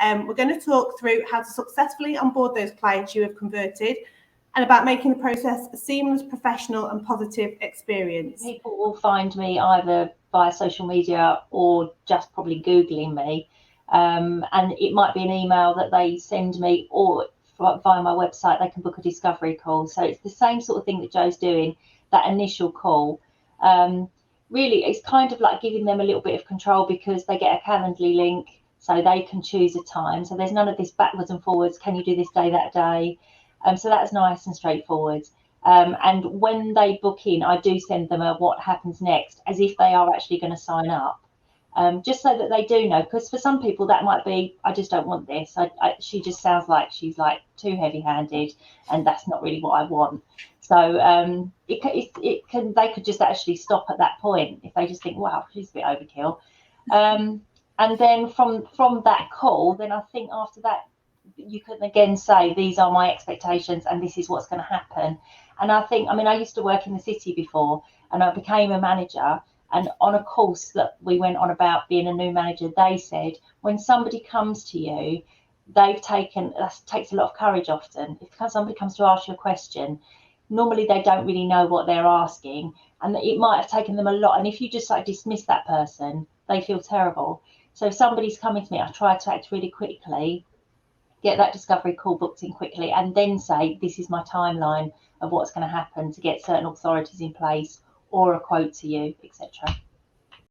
We're going to talk through how to successfully onboard those clients you have converted and about making the process a seamless, professional and positive experience. People will find me either via social media or just probably Googling me. And it might be an email that they send me, or via my website, they can book a discovery call. So it's the same sort of thing that Joe's doing, that initial call. Really, it's kind of like giving them a little bit of control because they get a Calendly link so they can choose a time. So there's none of this backwards and forwards. Can you do this day, that day? So that's nice and straightforward. And when they book in, I do send them a what happens next, as if they are actually going to sign up. Just so that they do know, because for some people that might be, I just don't want this. She just sounds like she's like too heavy-handed, and that's not really what I want. So they could just actually stop at that point if they just think, wow, she's a bit overkill. And then from that call, then I think after that, you can again say, these are my expectations and this is what's going to happen. And I think, I mean, I used to work in the city before and I became a manager. And on a course that we went on about being a new manager, they said, when somebody comes to you, that takes a lot of courage often. If somebody comes to ask you a question, normally they don't really know what they're asking. And it might have taken them a lot. And if you just like dismiss that person, they feel terrible. So if somebody's coming to me, I try to act really quickly, get that discovery call booked in quickly, and then say, this is my timeline of what's going to happen to get certain authorities in place or a quote to you, etc.